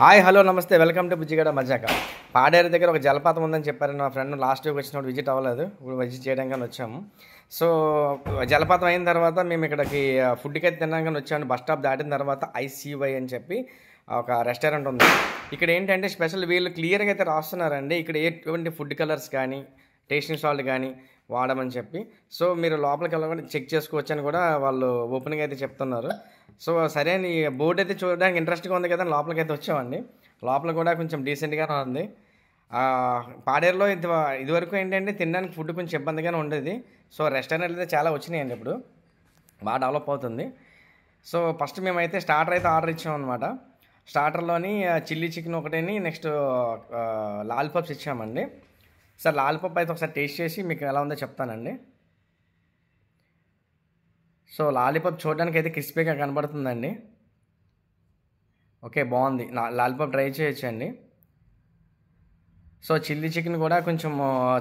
Hi hello నమస్తే welcome to బుజ్జిగడ మజాక. Paderu దగ్గర ఒక జలపాతం ఉందని చెప్పారు. నా ఫ్రెండ్ లాస్ట్ వీక్ వచ్చినప్పుడు విజిట్ అవ్వలేదు, ఇప్పుడు విజిట్ చేయడానికి వచ్చాము. సో జలపాతం అయిన తర్వాత మేము ఇక్కడికి ఫుడ్కి అయితే తినడానికి వచ్చాము. బస్ స్టాప్ దాటిన తర్వాత ఐసీవై అని చెప్పి ఒక రెస్టారెంట్ ఉంది. ఇక్కడ ఏంటంటే స్పెషల్ వీళ్ళు క్లియర్గా అయితే రాస్తున్నారండి, ఇక్కడ ఎటువంటి ఫుడ్ కలర్స్ కానీ టేస్టింగ్ సాల్ట్ కానీ వాడమని చెప్పి. సో మీరు లోపలికి వెళ్ళకుండా చెక్ చేసుకోవచ్చు అని కూడా వాళ్ళు ఓపెన్గా అయితే చెప్తున్నారు. సో సరే అని బోర్డు అయితే చూడడానికి ఇంట్రెస్ట్గా ఉంది కదా, లోపలికి అయితే వచ్చామండి. లోపల కూడా కొంచెం డీసెంట్గానే ఉంది. పాడేరులో ఇదివరకు ఏంటంటే తినడానికి ఫుడ్ కొంచెం ఇబ్బందిగానే ఉండేది. సో రెస్టారెంట్లు అయితే చాలా వచ్చినాయండి, ఇప్పుడు బాగా డెవలప్ అవుతుంది. సో ఫస్ట్ మేమైతే స్టార్టర్ అయితే ఆర్డర్ ఇచ్చామన్నమాట. స్టార్టర్లోని చిల్లీ చికెన్ ఒకటేని, నెక్స్ట్ లాలీపాప్స్ ఇచ్చామండి. సార్ లాలీపాప్ అయితే ఒకసారి టేస్ట్ చేసి మీకు ఎలా ఉందో చెప్తానండి. సో లాలీపాప్ చూడడానికి అయితే క్రిస్పీగా కనబడుతుందండి. ఓకే, బాగుంది. లాలీపాప్ ట్రై చేయొచ్చండి. సో చిల్లీ చికెన్ కూడా కొంచెం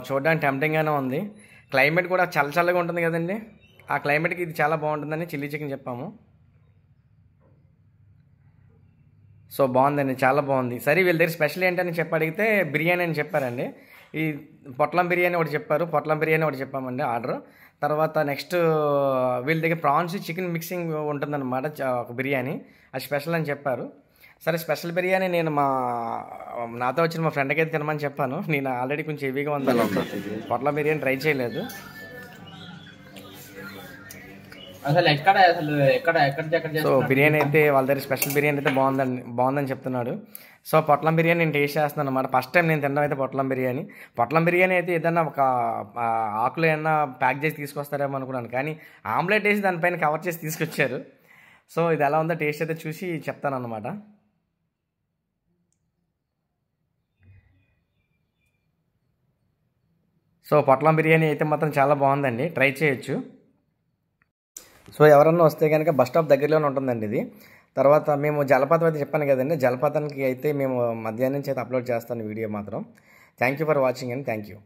చూడడానికి టెంప్టింగ్గానే ఉంది. క్లైమేట్ కూడా చల్లగా ఉంటుంది కదండి, ఆ క్లైమేట్కి ఇది చాలా బాగుంటుందని చిల్లీ చికెన్ చెప్పాము. సో బాగుందండి, చాలా బాగుంది. సరే వీళ్ళ దగ్గర స్పెషల్ ఏంటని చెప్పి అడిగితే బిర్యానీ అని చెప్పారండి. ఈ పొట్లం బిర్యానీ ఒకటి చెప్పారు, పొట్లం బిర్యానీ ఒకటి చెప్పామండి ఆర్డర్. తర్వాత నెక్స్ట్ వీళ్ళ దగ్గర ప్రాన్స్ చికెన్ మిక్సింగ్ ఉంటుందన్నమాట, ఒక బిర్యానీ అది స్పెషల్ అని చెప్పారు. సరే స్పెషల్ బిర్యానీ నేను నాతో వచ్చిన మా ఫ్రెండ్కి అయితే తినమని చెప్పాను. నేను ఆల్రెడీ కొంచెం హెవీగా ఉంది, పొట్లం బిర్యానీ ట్రై చేయలేదు. సో బిర్యానీ అయితే వాళ్ళ దగ్గర స్పెషల్ బిర్యానీ అయితే బాగుందని చెప్తున్నాడు. సో పొట్లం బిర్యానీ నేను టేస్ట్ చేస్తున్నాను అనమాట. ఫస్ట్ టైం నేను తినడం అయితే పొట్లం బిర్యానీ అయితే ఏదన్నా ఒక ఆకులో ఏమన్నా ప్యాక్ చేసి తీసుకొస్తారేమో అనుకున్నాను, కానీ ఆమ్లెట్ వేసి దానిపైన కవర్ చేసి తీసుకొచ్చారు. సో ఇది ఎలా ఉందో టేస్ట్ అయితే చూసి చెప్తాను అన్నమాట. సో పొట్లం బిర్యానీ అయితే మాత్రం చాలా బాగుందండి, ట్రై చేయొచ్చు. సో ఎవరన్నా వస్తే కనుక బస్ స్టాప్ దగ్గరలోనే ఉంటుందండి ఇది. తర్వాత మేము జలపాతం అయితే చెప్పాను కదండి, జలపాతానికి అయితే మేము మధ్యాహ్నం నుంచి అయితే అప్లోడ్ చేస్తాను వీడియో మాత్రం. Thank you for watching and thank you.